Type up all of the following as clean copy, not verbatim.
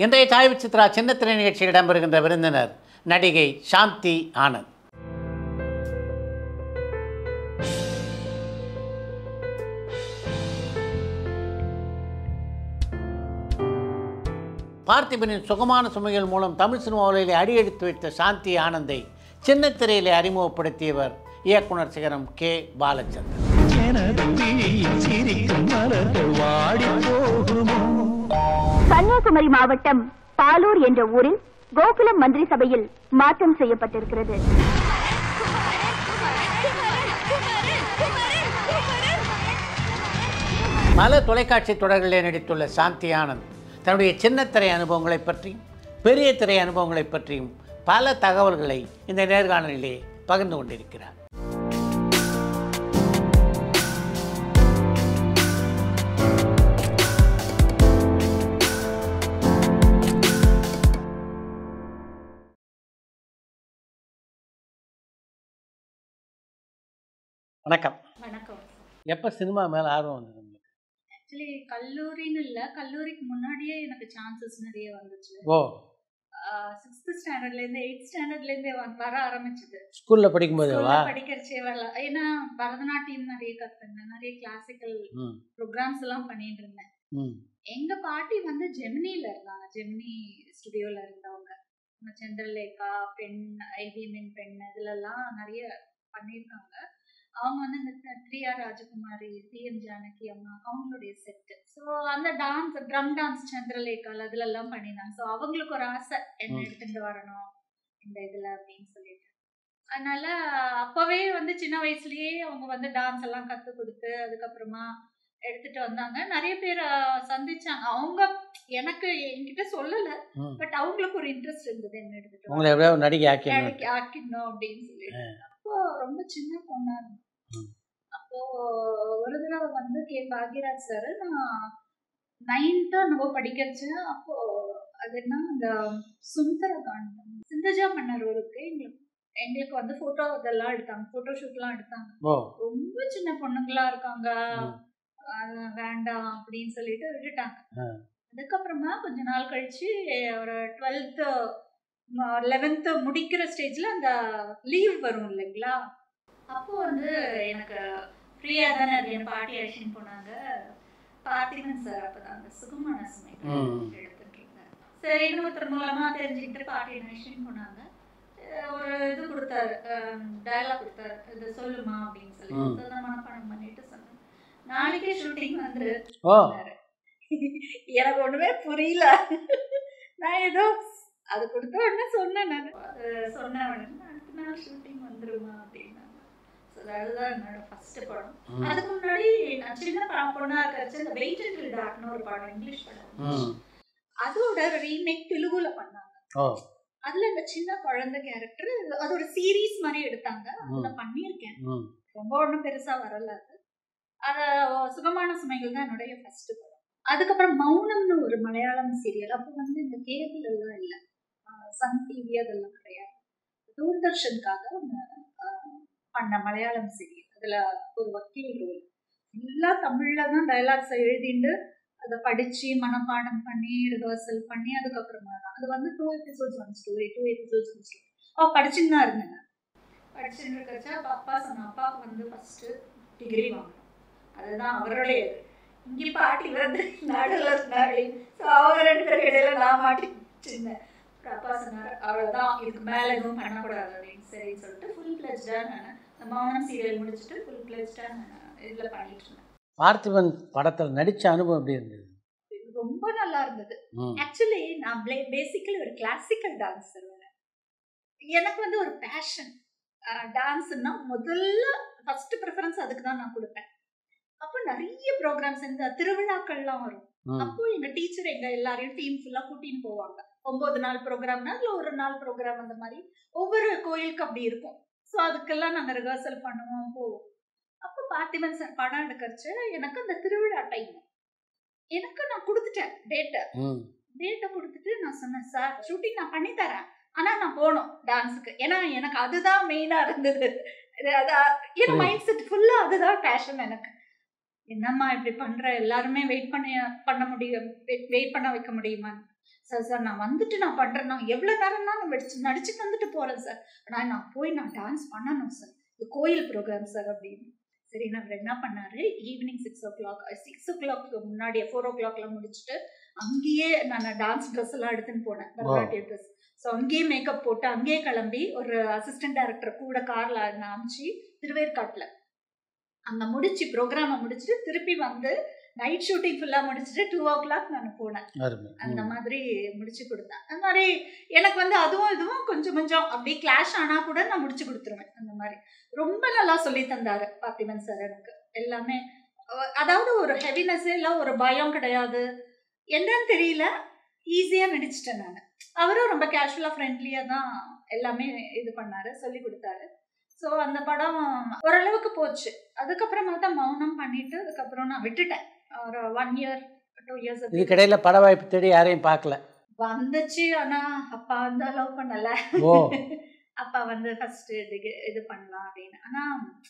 இன்றைய சாய்வு சித்ரா சின்னத்திரை நிகழ்ச்சியில் இடம்பெறுகின்ற விருந்தினர் நடிகை சாந்தி ஆனந்த். பார்த்திபனின் சுகமான சுமைகள் மூலம் தமிழ் சினிமாவிலே அடியெடுத்து வைத்த சாந்தி ஆனந்தை சின்னத்திரையிலே அறிமுகப்படுத்தியவர் இயக்குனர் சிகரம் கே. பாலச்சந்தர். கன்னியாகுமரி மாவட்டம் பாலூர் என்ற ஊரில் கோகுலம் மந்திரி சபையில் மாற்றம் செய்யப்பட்டிருக்கிறது. பல தொலைக்காட்சி தொடர்களிலே நடித்துள்ள சாந்தி ஆனந்த் தன்னுடைய சின்னத்திரை அனுபவங்களை பற்றியும் பெரிய திரை அனுபவங்களை பற்றியும் பல தகவல்களை இந்த நேர்காணலிலே பகிர்ந்து கொண்டிருக்கிறார். வணக்கம். வணக்கம். எப்போ சினிமா மேலே ஆர்வம் வந்தது உங்களுக்கு? ஆக்சுவலி கல்லூரின்னு இல்லை, கல்லூரிக்கு முன்னாடியே எனக்கு சான்சஸ் நிறைய வந்துச்சு. ஓ, 6th ஸ்டாண்டர்ட்லேருந்து 8th ஸ்டாண்டர்ட்லேருந்தே வர ஆரம்பிச்சது. ஸ்கூலில் படிக்கும்போதேவா? படிக்கிறச்சே வரல. ஏன்னா பரதநாட்டியம் நிறைய கற்றுருந்தேன், நிறைய கிளாசிக்கல் ப்ரோக்ராம்ஸ் எல்லாம் பண்ணிட்டு இருந்தேன். எங்க பாட்டி வந்து ஜெமினியில் இருந்தாங்க, ஜெமினி ஸ்டுடியோவில் இருந்தவங்க. சந்திரலேகா, பெண், ஐவிஎம்என் பெண், இதுலலாம் நிறைய பண்ணியிருக்காங்க. அவங்க வந்து இந்த 3R ராஜகுமாரி, TM ஜானகி அம்மா அவங்களுடைய செட்டு. ஸோ அந்த டான்ஸ், ட்ரம் டான்ஸ் சந்திரலேகால் அதுலெல்லாம் பண்ணியிருந்தாங்க. ஸோ அவங்களுக்கு ஒரு ஆசை என்ன எடுத்துட்டு வரணும் இந்த இதில் அப்படின்னு சொல்லிட்டு. அதனால அப்போவே வந்து சின்ன வயசுலயே அவங்க வந்து டான்ஸ் எல்லாம் கற்றுக் கொடுத்து அதுக்கப்புறமா எடுத்துட்டு வந்தாங்க. நிறைய பேர் சந்திச்சாங்க. அவங்க எனக்கு என்கிட்ட சொல்லலை, பட் அவங்களுக்கு ஒரு இன்ட்ரெஸ்ட் இருந்தது என்ன எடுத்துட்டு நடிகை ஆக்கிடணும் அப்படின்னு சொல்லிட்டு. அப்போ ரொம்ப சின்ன பொண்ணா இருந்தேன். அப்போ ஒரு தடவை வந்து கே. பாக்யராஜ் சார், நான் 9th நம்ம படிக்கிறச்சேன். அப்போ அது என்ன, அந்த சுந்தர காண்டம் சிந்தஜா மன்னருக்கு எங்களுக்கு வந்து போட்டோ இதெல்லாம் எடுத்தாங்க, போட்டோ ஷூட்லாம் எடுத்தாங்க. ரொம்ப சின்ன பொண்ணுங்களா இருக்காங்க, வேண்டாம் அப்படின்னு சொல்லிட்டு விட்டுட்டாங்க. அதுக்கப்புறமா கொஞ்ச நாள் கழிச்சு ஒரு 12th 11th முடிக்கிற ஸ்டேஜ்ல அந்த லீவ் வரும் இல்லைங்களா, அப்போ வந்து எனக்கு ஃப்ரீயா தானே அது, என் பாட்டி அழைச்சின்னு போனாங்க. பார்த்திபன் சார் அப்பதான் அந்த சுகமான சுமைகள் எடுத்துட்டு இருந்தாங்க. சரி, இன்னொருத்தர் மூலமா தெரிஞ்சுக்கிட்டு பாட்டி அழைச்சின்னு போனாங்க. ஒரு இது கொடுத்தாரு, டயலாக் கொடுத்தாரு, இது சொல்லுமா அப்படின்னு சொல்லி மனப்பாடம் பண்ணிட்டு சொன்னேன். நாளைக்கே ஷூட்டிங் வந்து எனக்கு ஒண்ணுமே புரியல. நான் ஏதோ அது கொடுத்த உடனே சொன்னேன். நான் அது சொன்ன உடனே அடுத்த நாள் ஷூட்டிங் வந்துருமா அப்படின்னாங்க. அதுதான் என்னோட ஃபர்ஸ்ட் படம். அதுக்கு முன்னாடி நான் சின்ன பொண்ணா இருக்கிறச்சு இந்த வெயிட் அண்ட் டார்க்னு ஒரு படம், இங்கிலீஷ் படம், அதோட ரீமேக் தெலுங்குல பண்ணாங்க. அதுல இந்த சின்ன குழந்தை கேரக்டர், அது ஒரு சீரீஸ் மாதிரி எடுத்தாங்க. அதுல பண்ணியிருக்கேன். ரொம்ப ஒன்றும் பெருசா வரல. அது சுகமான சுமைகள் தான் என்னுடைய ஃபர்ஸ்ட் படம். அதுக்கப்புறம் மௌனம்னு ஒரு மலையாளம் சீரியல். அப்போ வந்து இந்த கேபிள் எல்லாம் இல்லை, சன் டிவி அதெல்லாம் கிடையாது, தூர்தர்ஷனுக்காக பண்ண மலையாளம் சீரியல். அதுல ஒரு வக்கீல் ரோல், எல்லாம் தமிழ்ல தான் டைலாக்ஸை எழுதிட்டு அதை படிச்சு மனப்பாடம் பண்ணி ரிஹர்சல் பண்ணி அதுக்கப்புறமா தான் அது வந்து 2 episodes 1 story, 2 episodes 1 story. படிச்சுன்னு தான் இருந்தேன். படிச்சுட்டு இருக்கச்சா அப்பா சொன்ன, அப்பாவுக்கு வந்து ஃபர்ஸ்ட் டிகிரி வாங்கணும், அதுதான் அவருடைய. இங்கே பாட்டி வந்து நடுவில் இருந்தாடி, ஸோ அவங்க 2 பேருக்கு இடையில நான் மாட்டிச்சிருந்தேன். அப்பா சொன்னார், அவ்வளோதான், இதுக்கு மேலே எதுவும் பண்ணக்கூடாது அப்படின்னு. சரின்னு சொல்லிட்டு ஃபுல் பிளெஜ்டாக நான் இந்த மௌனம் சீரியல் முடிச்சுட்டு ஃபுல் பிளெஜ்டாக நான் இதில் பண்ணிட்டு இருந்தேன். பார்த்திபன் படத்தில் நடித்த அனுபவம் எப்படி இருந்தது? ரொம்ப நல்லா இருந்தது. ஆக்சுவலி நான் பேசிக்கலி ஒரு கிளாசிக்கல் டான்ஸர். எனக்கு வந்து ஒரு பேஷன் டான்ஸ்னா முதல்ல ஃபர்ஸ்ட் ப்ரிஃபரன்ஸ் அதுக்கு தான் நான் கொடுப்பேன். அப்போ நிறைய ப்ரோக்ராம்ஸ், இந்த திருவிழாக்கள்லாம் வரும். அப்போ எங்க டீச்சர் எங்க எல்லாரையும் டீம் ஃபுல்லா கூட்டின்னு போவாங்க. 9 நாள் ப்ரோக்ராம்னா அதுல ஒரு நாள் ப்ரோக்ராம், அந்த மாதிரி ஒவ்வொரு கோயிலுக்கு அப்படி இருக்கும். ஸோ அதுக்கெல்லாம் நாங்கள் ரிஹர்சல் பண்ணுவோம், போவோம். அப்போ பார்த்திபன் சார் படம் எடுக்கிறச்சு எனக்கு அந்த திருவிழா டைம் எனக்கு நான் கொடுத்துட்டேன் டேட்டை கொடுத்துட்டு நான் சொன்னேன், சார் ஷூட்டிங் நான் பண்ணி தரேன், ஆனா நான் போகணும் டான்ஸுக்கு. ஏன்னா எனக்கு அதுதான் மெயினா இருந்தது. என் மைண்ட் செட் ஃபுல்லா அதுதான் பேஷன் எனக்கு. என்னம்மா இப்படி பண்ற, எல்லாருமே வெயிட் பண்ண முடியும், வெயிட் பண்ண வைக்க முடியுமா? சார் நான் வந்துட்டு நான் பண்றேன், நான் எவ்வளவு நேரம்னா நான் நடிச்சு வந்துட்டு போறேன் சார், ஆனால் நான் போய் நான் டான்ஸ் பண்ணணும் சார், இது கோயில் ப்ரோக்ராம் சார் அப்படின்னு. சரி நான் என்ன பண்ணாரு, ஈவினிங் 6 o'clock முன்னாடி 4 o'clockலாம் முடிச்சுட்டு அங்கேயே நான் டான்ஸ் ட்ரெஸ் எல்லாம் எடுத்துன்னு போனேன், பரதநாட்டிய ட்ரெஸ். ஸோ அங்கேயே மேக்கப் போட்டு அங்கேயே கிளம்பி ஒரு அசிஸ்டன்ட் டைரக்டர் கூட கார்ல அனுப்பிச்சு திருவேற்காட்டில் அங்கே முடிச்சு ப்ரோக்ராமை முடிச்சுட்டு திருப்பி வந்து நைட் ஷூட்டிங் ஃபுல்லாக முடிச்சுட்டு 2 o'clock நான் போனேன். அந்த மாதிரி முடிச்சு கொடுத்தேன். அந்த மாதிரி எனக்கு வந்து அதுவும் இதுவும் கொஞ்சம் கொஞ்சம் அப்படியே கிளாஷ் ஆனால் கூட நான் முடிச்சு கொடுத்துருவேன். அந்த மாதிரி ரொம்ப நல்லா சொல்லி தந்தாரு பார்த்திபன் சார் எனக்கு எல்லாமே. அதாவது ஒரு ஹெவினஸே இல்லை, ஒரு பயம் கிடையாது, என்னன்னு தெரியல, ஈஸியாக நடிச்சிட்டேன் நான். அவரும் ரொம்ப கேஷுவலாக ஃப்ரெண்ட்லியாக தான் எல்லாமே இது பண்ணாரு, சொல்லி கொடுத்தாரு. ஸோ அந்த படம் ஓரளவுக்கு போச்சு. அதுக்கப்புறமா தான் மௌனம் பண்ணிட்டு அதுக்கப்புறம் நான் விட்டுட்டேன். ஒரு 1 year 2 years. இதுக்கிடையில பட வாய்ப்பு தேடி யாரையும் பார்க்கல? வந்துச்சு, ஆனா அப்பா வந்து அலோவ் பண்ணல. அப்பா வந்து ஃபர்ஸ்ட் இது பண்ணலாம் அப்படின்னு. ஆனா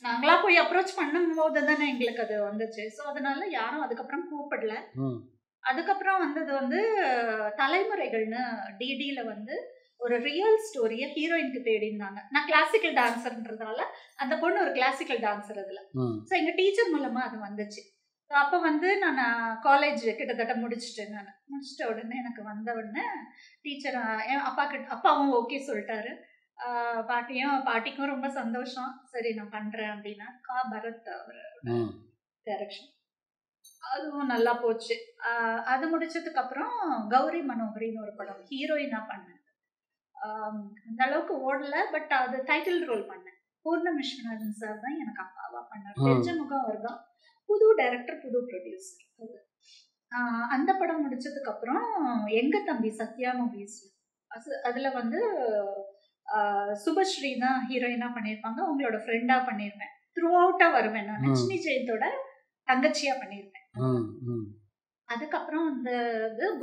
நாங்களா போய் அப்ரோச் பண்ணும் போது தானே எங்களுக்கு அது வந்துச்சு. ஸோ அதனால யாரும் அதுக்கப்புறம் கூப்பிடல. அதுக்கப்புறம் வந்தது வந்து தலைமுறைகள்னு டிடியில வந்து ஒரு ரியல் ஸ்டோரியை ஹீரோயினுக்கு தேடி இருந்தாங்க. நான் கிளாசிக்கல் டான்ஸர்ன்றதால அந்த பொண்ணு ஒரு கிளாசிக்கல் டான்ஸர் அதுல. ஸோ எங்க டீச்சர் மூலமா அது வந்துச்சு. அப்போ வந்து நான் காலேஜ் கிட்டத்தட்ட முடிச்சுட்டேன். நான் முடிச்சிட்ட உடனே எனக்கு வந்த உடனே டீச்சர் அப்பாவும் ஓகே சொல்லிட்டாரு. பாட்டிக்கும் ரொம்ப சந்தோஷம். சரி நான் பண்றேன் அப்படின்னா பரத் அவர் டைரக்ஷன், அதுவும் நல்லா போச்சு. அது முடிச்சதுக்கு அப்புறம் கௌரி மனோகரின்னு ஒரு படம் ஹீரோயினா பண்ணேன். அந்த அளவுக்கு ஓடல, பட் அது டைட்டில் ரோல் பண்ணேன். பூர்ணம் விஸ்வநாதன் சார் தான் எனக்கு அப்பாவா பண்ணார். தெரிஞ்ச முகம் அவர் தான், புது டைரக்டர், புது ப்ரொடியூசர். அந்த படம் முடிச்சதுக்கு அப்புறம் எங்க தம்பி சத்யா மூவிஸ் அதுல வந்து சுபஸ்ரீ தான் ஹீரோயினா பண்ணியிருப்பாங்க. உங்களோட ஃப்ரெண்டா பண்ணியிருப்பேன். த்ரூ அவுட்டா வருவேன். நான் நச்சினி ஜெயந்தோட தங்கச்சியா பண்ணியிருப்பேன். அதுக்கப்புறம் வந்து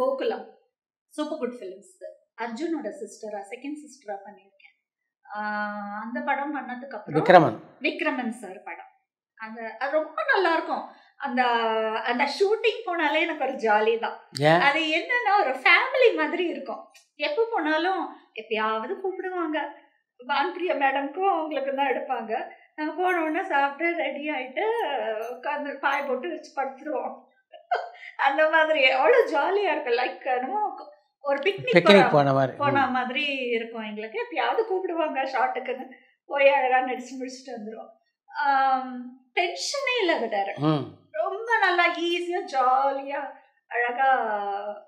கோகுலம் சூப்பர் குட் ஃபிலிம்ஸ் அர்ஜுனோட சிஸ்டரா, செகண்ட் சிஸ்டரா பண்ணியிருக்கேன். அந்த படம் பண்ணதுக்கு அப்புறம் விக்ரமன் சார் படம், அது ரொம்ப நல்லா இருக்கும். அந்த அந்த ஷூட்டிங் போனாலே எனக்கு ஒரு ஜாலி தான். அது என்னன்னா ஒரு ஃபேமிலி மாதிரி இருக்கும். எப்போ போனாலும் எப்பயாவது கூப்பிடுவாங்க. பான்பிரியா மேடம்க்கும் அவங்களுக்கு தான் எடுப்பாங்க. நாங்கள் போனோடனே சாப்பிட்டு ரெடி ஆகிட்டு உட்காந்து பாய் போட்டு வச்சு படுத்துருவோம். அந்த மாதிரி அவ்வளோ ஜாலியாக இருக்கும். லைக் ஒரு பிக்னிக் போன மாதிரி இருக்கும் எங்களுக்கு. எப்பயாவது கூப்பிடுவாங்க ஷார்ட்டுக்குன்னு, போய் அழகாக நடிச்சு முடிச்சுட்டு வந்துடுவோம். டென்ஷனே இல்லை அது டைரக்ட். ரொம்ப நல்லா ஈஸியாக ஜாலியாக அழகாக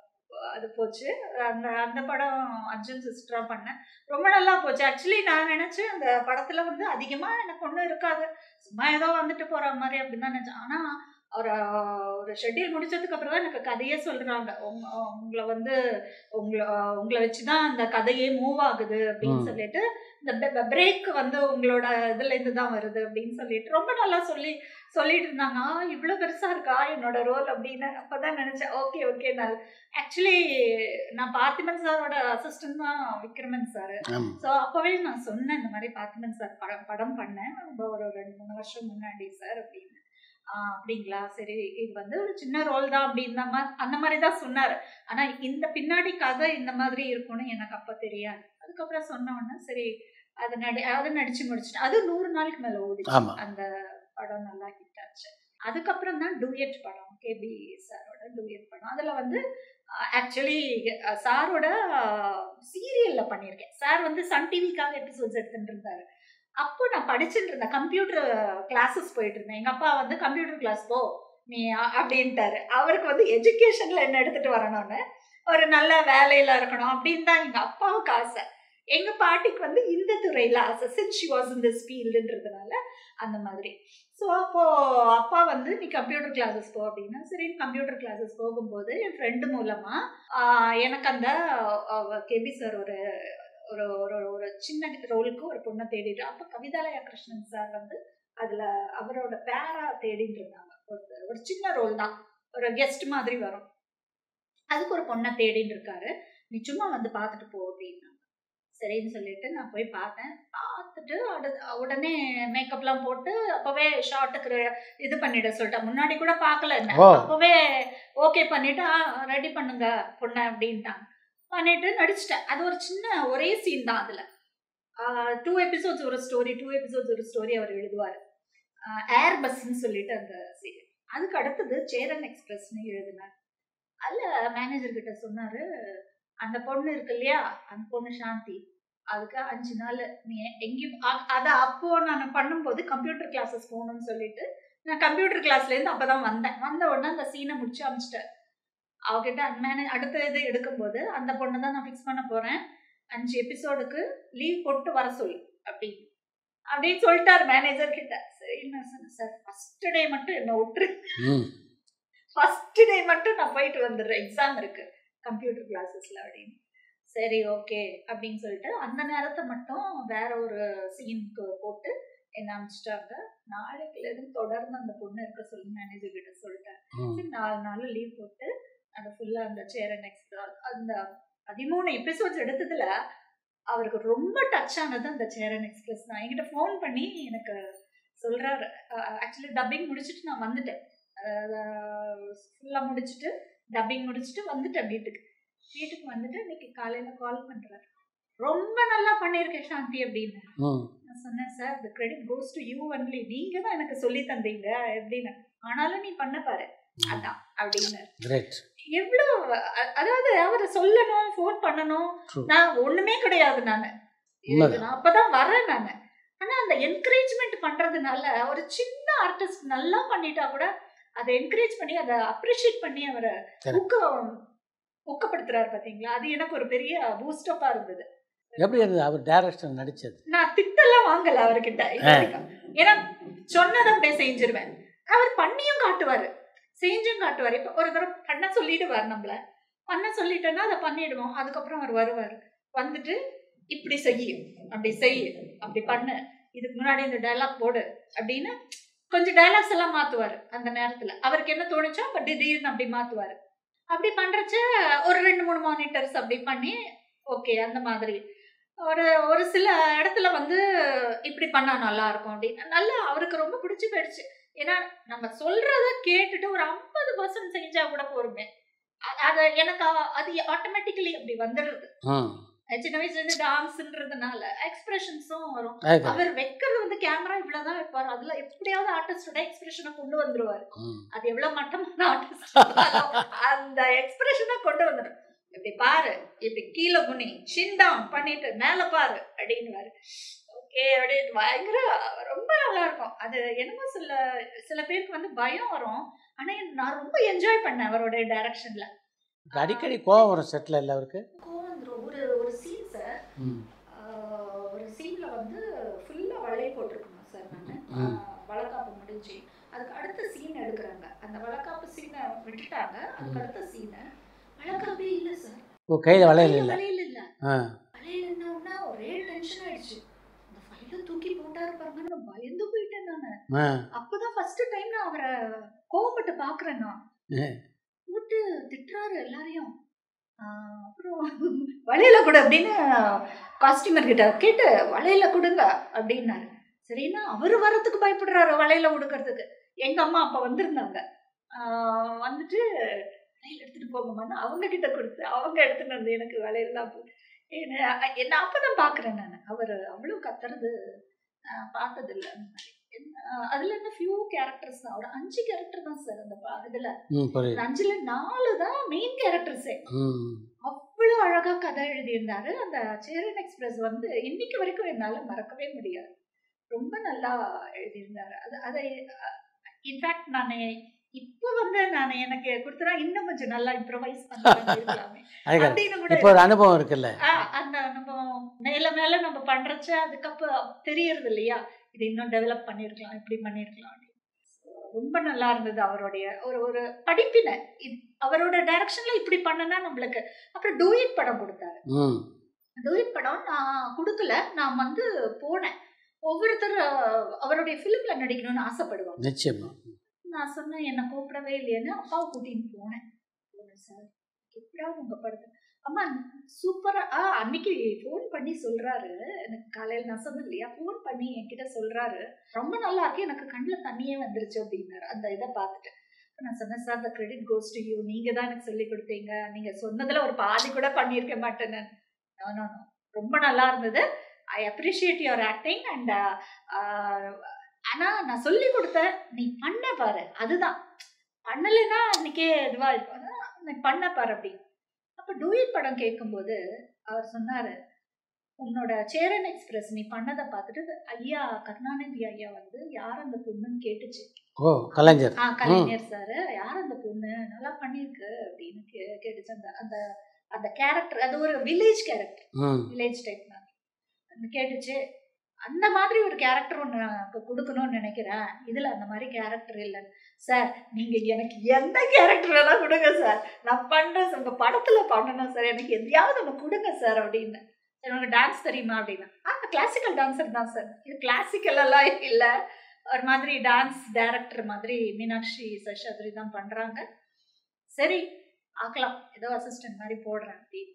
அது போச்சு. அந்த படம் அர்ஜுன் சிஸ்டரா பண்ணேன், ரொம்ப நல்லா போச்சு. ஆக்சுவலி நான் நினைச்சேன் அந்த படத்துல வந்து அதிகமா எனக்கு ஒன்றும் இருக்காது, சும்மா ஏதோ வந்துட்டு போற மாதிரி அப்படின்னு தான் நினைச்சேன். ஆனா ஒரு ஷெட்யூல் முடிச்சதுக்கு அப்புறம் தான் எனக்கு கதையே சொல்றாங்க. உங்களை வந்து உங்களை வச்சுதான் அந்த கதையே மூவ் ஆகுது அப்படின்னு சொல்லிட்டு, இந்த பிரேக் வந்து உங்களோட இதுல இருந்து தான் வருது அப்படின்னு சொல்லிட்டு ரொம்ப நல்லா சொல்லிட்டு இருந்தாங்க. இவ்வளவு பெருசா இருக்கா என்னோட ரோல் அப்படின்னு. அப்பதான் நினைச்சேன் ஓகே நான் ஆக்சுவலி நான் பார்த்திபன் சாரோட அசிஸ்டன்ட் தான் விக்ரமன் சார். ஸோ அப்பவே நான் சொன்னேன் இந்த மாதிரி பார்த்திபன் சார் படம் பண்ணேன் ஒரு 2-3 வருஷம் முன்னாடி சார் அப்படின்னு. அப்படிங்களா, சரி இது வந்து ஒரு சின்ன ரோல் தான் அப்படின்னா அந்த மாதிரி தான் சொன்னார். ஆனா இந்த பின்னாடி கதை இந்த மாதிரி இருக்கும்னு எனக்கு அப்ப தெரியாது. அதுக்கப்புறம் சொன்ன உடனே சரி அதை நடிச்சு முடிச்சுட்டேன். அது 100 நாளுக்கு மேல ஓடிச்சு. அந்த படம் நல்லா ஹிட் ஆச்சு. அதுக்கப்புறம் தான் டூயட் படம், கேபி சாரோட டூயட் படம். அதுல வந்து ஆக்சுவலி சாரோட சீரியல்ல பண்ணியிருக்கேன். சார் வந்து சன் டிவிக்காக எபிசோட்ஸ் எடுத்துட்டு இருந்தாரு. அப்போ நான் படிச்சுட்டு இருந்தேன், கம்ப்யூட்டர் கிளாஸஸ் போயிட்டு இருந்தேன். எங்க அப்பா வந்து கம்ப்யூட்டர் கிளாஸ் போ நீ அப்படின்ட்டாரு. அவருக்கு வந்து எஜுகேஷன்ல என்ன எடுத்துட்டு வரணும்னு, ஒரு நல்ல வேலையில இருக்கணும் அப்படின்னு தான் எங்க அப்பாவுக்கு ஆசை. எங்க பாட்டிக்கு வந்து இந்த துறையில ஆசை, since she was in this fieldன்றதுனால அந்த மாதிரி. ஸோ அப்போ அப்பா வந்து நீ கம்ப்யூட்டர் கிளாஸஸ் போ அப்படின்னா சரி கம்ப்யூட்டர் கிளாஸஸ் போகும்போது என் ஃப்ரெண்டு மூலமா எனக்கு அந்த கேபி சார் ஒரு ஒரு ஒரு சின்ன ரோலுக்கு ஒரு பொண்ணை தேடிட்டு, அப்போ கவிதாலயா கிருஷ்ணன் சார் வந்து அதுல அவரோட பேரா தேடிட்டு இருந்தாங்க. ஒரு சின்ன ரோல் தான், ஒரு கெஸ்ட் மாதிரி வரும். அதுக்கு ஒரு பொண்ணை தேடிட்டு இருக்காரு, நீ சும்மா வந்து பார்த்துட்டு போ அப்படின்னா சரின்னு சொல்லிட்டு நான் போய் பார்த்தேன். பார்த்துட்டு உடனே மேக்கப்லாம் போட்டு அப்பவே ஷார்ட்டுக்கு இது பண்ணிட சொல்லிட்டேன். முன்னாடி கூட பார்க்கல என்ன, அப்பவே ஓகே பண்ணிட்டு ரெடி பண்ணுங்க பொண்ணை அப்படின்ட்டாங்க. பண்ணிட்டு நடிச்சிட்டேன். அது ஒரு சின்ன ஒரே சீன் தான். அதுல 2 எபிசோட்ஸ் ஒரு ஸ்டோரி, 2 எபிசோட்ஸ் ஒரு ஸ்டோரி அவர் எழுதுவார். ஏர் பஸ்ன்னு சொல்லிட்டு அந்த சீரியல். அதுக்கு அடுத்தது சேரன் எக்ஸ்பிரஸ்ன்னு எழுதினார். அதுல மேனேஜர் கிட்ட சொன்னாரு, அந்த பொண்ணு இருக்கு இல்லையா, அந்த பொண்ணு சாந்தி, அதுக்கு 5 நாள் நீ எங்கேயும் அத அப்போ நான் பண்ணும்போது கம்ப்யூட்டர் கிளாஸஸ் போகணும்னு சொல்லிட்டு நான் கம்ப்யூட்டர் கிளாஸ்ல இருந்து அப்பதான் வந்த உடனே அந்த சீனை முடிச்சு அமிச்சிட்டேன். அவகிட்ட அடுத்த இது எடுக்கும்போது அந்த பொண்ணு தான் நான் ஃபிக்ஸ் பண்ண போறேன், 5 எபிசோடுக்கு லீவ் போட்டு வர சொல்லு அப்படின்னு சொல்லிட்டாரு மேனேஜர் கிட்ட. சரி நான் சொன்னேன், சார் ஃபர்ஸ்ட் டே மட்டும் என்ன விட்டுரு, ஃபர்ஸ்ட் டே மட்டும் நான் போயிட்டு வந்துடுறேன், எக்ஸாம் இருக்கு கம்ப்யூட்டர் கிளாஸஸ்ல அப்படின்னு. சரி ஓகே அப்படின்னு சொல்லிட்டு அந்த நேரத்தை மட்டும் வேற ஒரு சீனுக்கு போட்டு என்ன அனுப்பிச்சிட்டாங்க. நாளைக்குல இருந்து தொடர்ந்து அந்த பொண்ணு இருக்க சொல்லி மேனேஜர் கிட்ட சொல்லிட்டேன். 4 நாள் லீவ் போட்டு அந்த ஃபுல்லா அந்த சேரன் எக்ஸ்பிரஸ் அந்த 13 எபிசோட்ஸ் எடுத்ததுல அவருக்கு ரொம்ப டச் ஆனது அந்த சேரன் எக்ஸ்பிரஸ் தான். என்கிட்ட ஃபோன் பண்ணி எனக்கு சொல்றாரு. ஆக்சுவலி டப்பிங் முடிச்சுட்டு நான் வந்துட்டேன், ஃபுல்லா முடிச்சுட்டு டப்பிங் முடிச்சுட்டு வந்துட்டேன் வீட்டுக்கு வந்துட்டு இன்னைக்கு காலையில கால் பண்றாரு, ரொம்ப நல்லா பண்ணிருக்கேன் சாந்தி அப்படின்னு. நான் சொன்னேன், sir the credit goes to you only, நீங்க தான் எனக்கு சொல்லி தந்தீங்க அப்படின்னு, ஆனாலும் நீ பண்ண பாரு அதான் அப்படின்னு. எவ்வளவு அதாவது அவரை சொல்லணும், ஃபோன் பண்ணணும், நான் ஒண்ணுமே கிடையாது, நான் அப்பதான் வரேன் நானு. ஆனா அந்த என்கரேஜ்மெண்ட் பண்றதுனால ஒரு சின்ன ஆர்டிஸ்ட் நல்லா பண்ணிட்டா கூட அதை என்கரேஜ் பண்ணி அதை அப்ரிஷியேட் பண்ணி அவரை ஊக்கப்படுத்துறாரு பாத்தீங்களா, அது எனக்கு ஒரு பெரிய பூஸ்டப்பா இருந்தது. எப்படி இருந்தது அவர் டைரக்டர் நடிச்சது? நான் திட்டெல்லாம் வாங்கல அவர்கிட்ட, ஏன்னா சொன்னதை அப்படியே செஞ்சிருவேன். அவர் பண்ணியும் காட்டுவாரு, செஞ்சும் காட்டுவாரு. இப்ப ஒரு தடவை பண்ண சொல்லிடுவார், நம்மள பண்ண சொல்லிட்டேன்னா அதை பண்ணிடுவோம். அதுக்கப்புறம் அவர் வருவார், வந்துட்டு இப்படி செய்யும், அப்படி செய்ய, அப்படி பண்ணு, இதுக்கு முன்னாடி இந்த டைலாக் போடு அப்படின்னு கொஞ்சம் டைலாக்ஸ் எல்லாம் மாத்துவாரு. அந்த நேரத்துல அவருக்கு என்ன தோணுச்சோ அப்ப திடீர்னு அப்படி மாத்துவாரு. அப்படி பண்றச்ச ஒரு 2-3 மானிட்டர்ஸ் அப்படி பண்ணி ஓகே அந்த மாதிரி ஒரு சில இடத்துல வந்து இப்படி பண்ணா நல்லா இருக்கும் அப்படின்னு நல்லா அவருக்கு ரொம்ப பிடிச்சி போயிடுச்சு. ஏன்னா நம்ம சொல்றத கேட்டுட்டு ஒரு 50% செஞ்சா கூட போருமே, அது எனக்கு அது ஆட்டோமேட்டிக்கலி அப்படி வந்துடுது. சின்ன வயசுல இருந்து டான்ஸ்ன்றதுனால எக்ஸ்பிரஷன்ஸும் வரும். அவர் வைக்கிறது வந்து கேமரா இவ்வளவுதான் வைப்பாரு, அதுல எப்படியாவது ஆர்டிஸ்டோட எக்ஸ்பிரஷனை கொண்டு வந்துருவாரு. அது எவ்வளவு மட்டமான ஆர்டிஸ்ட் அந்த எக்ஸ்பிரஷனை கொண்டு வந்துடும். இப்படி பாரு, இப்படி கீழே குனி, சின் டவுன் பண்ணிட்டு மேல பாரு அப்படின்னுவாரு. ஓகே அப்படின்னு பயங்கர ரொம்ப நல்லா இருக்கும். அது என்னமோ சில பேருக்கு வந்து பயம் வரும், ஆனா நான் ரொம்ப என்ஜாய் பண்ணேன் அவரோட டைரக்ஷன்ல. அடிக்கடி கோவம் வரும் செட்ல இல்ல அவருக்கு? கோவம் வந்துரும். ஒரு சீன் சார், ஒரு சீன்ல வந்து ஃபுல்லா வளைய போட்டிருக்கணும் சார். நான் வளக்காப்பு முடிஞ்சு அதுக்கு அடுத்த சீன் எடுக்கிறாங்க, அந்த வளக்காப்பு சீனை விட்டுட்டாங்க, அதுக்கு அடுத்த சீனை வளக்காப்பே இல்ல சார். ஓ கையில வளையல் இல்ல, வளையல் என்னன்னா ஒரே டென்ஷன் ஆயிடுச்சு. அந்த ஃபைல தூக்கி போட்டாரு பாருங்க, நான் பயந்து போயிட்டேன் நானு. அப்பதான் ஃபர்ஸ்ட் டைம் நான் அவரை கோவப்பட்டு பாக்குறேன். நான் போட்டு திட்டுறாரு எல்லாரையும். அப்புறம் வளையல கூட அப்படின்னு காஸ்டியூமர் கிட்ட கேட்டு வளையல கொடுங்க அப்படின்னாரு. சரின்னா அவரு வர்றதுக்கு பயப்படுறாரு வளையல கொடுக்கறதுக்கு. எங்க அம்மா அப்ப வந்திருந்தாங்க, வந்துட்டு வளையல் எடுத்துட்டு போங்கம்மா அவங்க கிட்ட கொடுத்து அவங்க எடுத்துட்டு வந்து எனக்கு வளையல்லாம் என்ன அப்பதான் பாக்குறேன் நான். அவர் அவ்வளவு கத்துறது பார்த்தது இல்லை. அதுல என்ன ஃபியூ கேரக்டர்ஸ் தான், ஒரு 5 கேரக்டர் தான் சார் அந்த இதுல. 5ல 4 தான் மெயின் கேரக்டர்ஸே. அவ்வளவு அழகா கதை எழுதியிருந்தாரு. அந்த சேரன் எக்ஸ்பிரஸ் வந்து இன்னைக்கு வரைக்கும் என்னால மறக்கவே முடியாது, ரொம்ப நல்லா எழுதியிருந்தாரு. அதை இன்ஃபேக்ட் நான் இப்ப வந்து நான் எனக்கு கொடுத்தா இன்னும் கொஞ்சம் நல்லா இம்ப்ரோவைஸ் பண்ணலாமே அப்படின்னு கூட ஒரு அனுபவம் இருக்குல்ல. அந்த அனுபவம் மேல நம்ம பண்றச்ச அதுக்கப்புறம் தெரியறது இல்லையா, இது இன்னும் டெவலப் பண்ணிருக்கலாம், இப்படி பண்ணிருக்கலாம். ரொம்ப நல்லா இருந்தது அவருடைய ஒரு படிப்பினை. அவரோட டைரக்ஷன்ல இப்படி பண்ணனா நம்மளுக்கு. அப்புறம் டூயட் படம் கொடுத்தாரு. டூயட் படம் நான் கொடுக்கல, நான் வந்து போனேன். ஒவ்வொருத்தர் அவருடைய பிலிம்ல நடிக்கணும்னு ஆசைப்படுவாங்க. நிச்சயமா நான் சொன்னேன், என்ன கூப்பிடவே இல்லைன்னு அப்பாவை கூட்டின்னு போனேன். சார் எப்படியாவது உங்க படத்தை அம்மா சூப்பரா அன்னைக்கு ஃபோன் பண்ணி சொல்றாரு எனக்கு, காலையில் நான் சொன்னேன் இல்லையா, ஃபோன் பண்ணி என்கிட்ட சொல்றாரு ரொம்ப நல்லா இருக்கு, எனக்கு கண்ணில் தண்ணியே வந்துருச்சு அப்படின்னாரு. அந்த இதை பார்த்துட்டு நான் சொன்னேன் sir the credit goes to you, நீங்கள் தான் எனக்கு சொல்லி கொடுத்தீங்க, நீங்கள் சொன்னதில் ஒரு பாதி கூட பண்ணியிருக்க மாட்டேன் நான். நோ ரொம்ப நல்லா இருந்தது, I appreciate your acting and ஆனால் நான் சொல்லி கொடுத்தேன், நீ பண்ண பாரு, அதுதான் பண்ணலைன்னா அன்றைக்கே இதுவாக இருக்கும், நீ பண்ண பாரு அப்படி. அப்போ டூயிட் படம் கேட்கும்போது அவர் சொன்னார், உன்னோட சேரன் எக்ஸ்பிரஸ் நீ பண்ணதை பார்த்துட்டு ஐயா கருணாநிதி ஐயா வந்து யார் அந்த பொண்ணுன்னு கேட்டுச்சு. கலைஞர் கலைஞர் சார் யார் அந்த பொண்ணு நல்லா பண்ணிருக்கு அப்படின்னு கேட்டுச்சு. அந்த அந்த அந்த கேரக்டர் அது ஒரு வில்லேஜ் கேரக்டர், வில்லேஜ் டைப் மாதிரி கேட்டுச்சு. அந்த மாதிரி ஒரு கேரக்டர் ஒன்று இப்போ கொடுக்கணும்னு நினைக்கிறேன், இதில் அந்த மாதிரி கேரக்டர் இல்லை சார், நீங்கள் எனக்கு எந்த கேரக்டர் வேணால் கொடுங்க சார், நான் பண்ணுறேன் சார், உங்கள் படத்தில் பண்ணணும் சார், எனக்கு எதையாவது ஒன்று கொடுங்க சார் அப்படின்னு. சார் உனக்கு டான்ஸ் தெரியுமா அப்படின்னா, கிளாசிக்கல் டான்ஸர் தான் சார், இது கிளாசிக்கலெல்லாம் இல்லை, ஒரு மாதிரி டான்ஸ் டைரக்டர் மாதிரி மீனாட்சி சஷாத்ரி தான் பண்ணுறாங்க, சரி ஆக்கலாம், ஏதோ அசிஸ்டன்ட் மாதிரி போடுறேன் அப்படின்னு.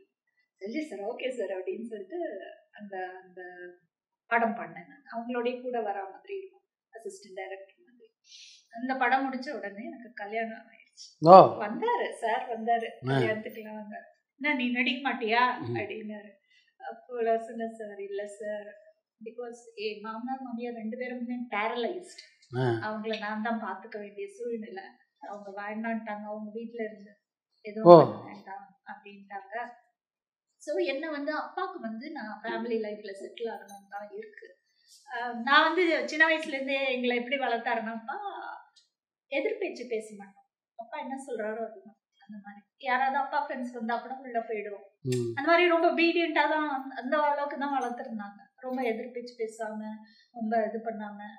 சரி சார் ஓகே சார் அப்படின்னு சொல்லிட்டு அந்த அந்த படம் பண்ணேன். நான் அவங்களோடய கூட வரா மாதிரி இருக்கும், அசிஸ்டன்ட் டைரக்டர் மாதிரி. அந்த படம் முடிச்ச உடனே எனக்கு கல்யாணம் ஆயிடுச்சு. வந்தாரு சார், வந்தாரு கல்யாணத்துக்குலாம் வந்தார். என்ன நீ நடிக்க மாட்டியா அப்படின்னாரு. அப்போ சொன்னேன் சார் இல்லை சார், பிகாஸ் மாமனார் மாமியார் 2 பேருமே பேரலைஸ்ட், அவங்கள நான் தான் பார்த்துக்க வேண்டிய சூழ்நிலை, அவங்க வேண்டான்ட்டாங்க, அவங்க வீட்டில் இருந்து எதுவும் வேண்டாம் அப்படின்ட்டாங்க. ஸோ என்னை வந்து அப்பாவுக்கு வந்து நான் ஃபேமிலி லைஃப்பில் செட்டில் ஆகணும்னு தான் இருக்குது. நான் வந்து சின்ன வயசுலேருந்தே எங்களை எப்படி வளர்த்தாருனாப்பா, எதிர்பேச்சு பேச மாட்டோம், அப்பா என்ன சொல்கிறாரோ அதுதான், அந்த மாதிரி. யாராவது அப்பா ஃப்ரெண்ட்ஸ் வந்தால் கூட உள்ளே போயிடுவோம், அந்த மாதிரி ரொம்ப obedient-ஆ தான் அந்த அளவுக்கு தான் வளர்த்துருந்தாங்க. ரொம்ப எதிர்பேச்சு பேசாமல், ரொம்ப இது பண்ணாமல்,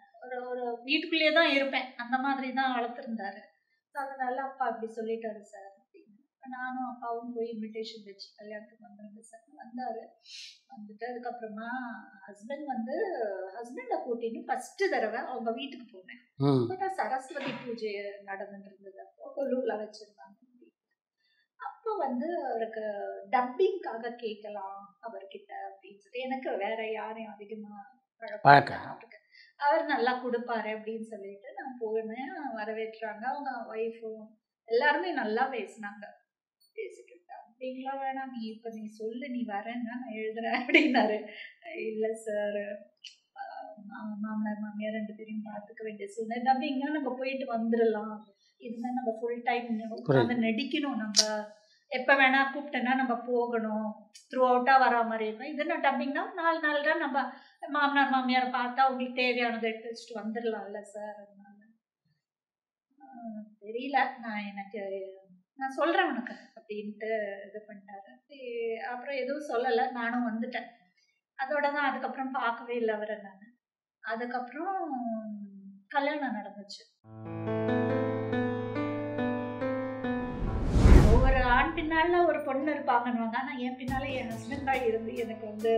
ஒரு வீட்டுக்குள்ளேயே தான் இருப்பேன், அந்த மாதிரி தான் வளர்த்துருந்தாரு. ஸோ அதனால அப்பா அப்படி சொல்லிட்டாரு சார் அப்படின்னு. நானும் அப்பாவும் போய் இன்விடேஷன் வச்சு கல்யாணத்துக்கு வந்துருங்க சார். வந்தார், வந்துட்டு அதுக்கப்புறமா ஹஸ்பண்டை கூட்டின்னு ஃபஸ்ட்டு தடவை அவங்க வீட்டுக்கு போனேன். அப்போ சரஸ்வதி பூஜை நடந்துட்டு இருந்தது, அப்போ கொல்லூரில் வச்சுருந்தாங்க. அப்போ வந்து அவருக்கு டப்பிங்காக கேட்கலாம் அவர்கிட்ட அப்படின்னு சொல்லி, எனக்கு வேற யாரையும் அதிகமாக பழக்கம் அவருக்கு, அவர் நல்லா கொடுப்பாரு அப்படின்னு சொல்லிட்டு நான் போனேன். வரவேற்றாங்க, அவங்க ஒய்ஃபும் எல்லாருமே நல்லா பேசினாங்க. பேசிட்டு அப்படிங்களா, வேணாம் நீ இப்போ நீ சொல்லு, நீ வரேன்னா நான் எழுதுறேன் அப்படின்னாரு. இல்லை சார், மாமனார் மாமியார் 2 பேரையும் பார்த்துக்க வேண்டிய சூழ்நிலை, டப்பிங்னா நம்ம போயிட்டு வந்துடலாம், இதுனா நம்ம ஃபுல் டைம் உட்காந்து நடிக்கணும், நம்ம எப்போ வேணா கூப்பிட்டேன்னா நம்ம போகணும், த்ரூ அவுட்டாக வரா மாதிரி இருக்கும். இதுனா டப்பிங்னா 4 நாள் தான் நம்ம மாமனார் மாமியாரை பார்த்தா அவங்களுக்கு தேவையானதை எடுத்து வச்சுட்டு வந்துடலாம்ல சார். அதனால தெரியல, நான் சொல்கிறேன் உனக்கு அப்படின்ட்டு இது பண்ணிட்டாரு. அப்புறம் எதுவும் சொல்லலை, நானும் வந்துட்டேன். அதோட தான் அதுக்கப்புறம் பார்க்கவே இல்லை அவரை நான். அதுக்கப்புறம் கல்யாணம் நடந்துச்சு. ஒவ்வொரு ஆண் பின்னால ஒரு பொண்ணு இருப்பாங்கன்னு, ஆனா என் பின்னால என் ஹஸ்பண்ட் தான் இருந்து எனக்கு வந்து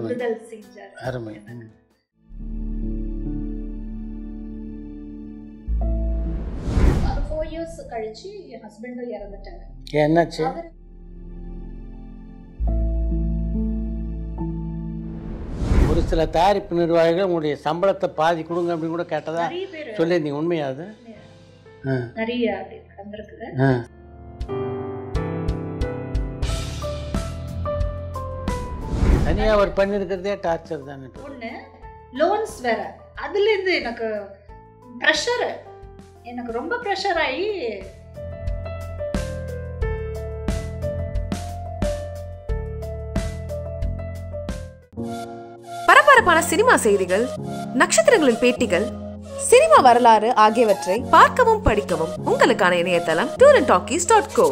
விடுதல் செஞ்சார். அது 4 years கழிச்சு என் ஹஸ்பண்டும் இறந்துட்டாங்க. என்னாச்சு? ஒரு சில தயாரிப்பு நிர்வாகிகள் உங்களுடைய சம்பளத்தை பாதி கொடுங்க அப்படின்னு கூட கேட்டதா சொல்லியிருந்தீங்க, உண்மையா? அது நிறைய நடந்திருக்குது. தனியாக அவர் பண்ணியிருக்கிறதே டார்ச்சர் தானே. ஒன்று லோன்ஸ் வேற, அதுலேருந்து எனக்கு ப்ரெஷரு, எனக்கு ரொம்ப ப்ரெஷர் ஆகி பரபரப்பான சினிமா செய்திகள், நட்சத்திரங்களின் பேட்டிகள், சினிமா வரலாறு ஆகியவற்றை பார்க்கவும் படிக்கவும் உங்களுக்கான இணையதளம் tourantalkies.co.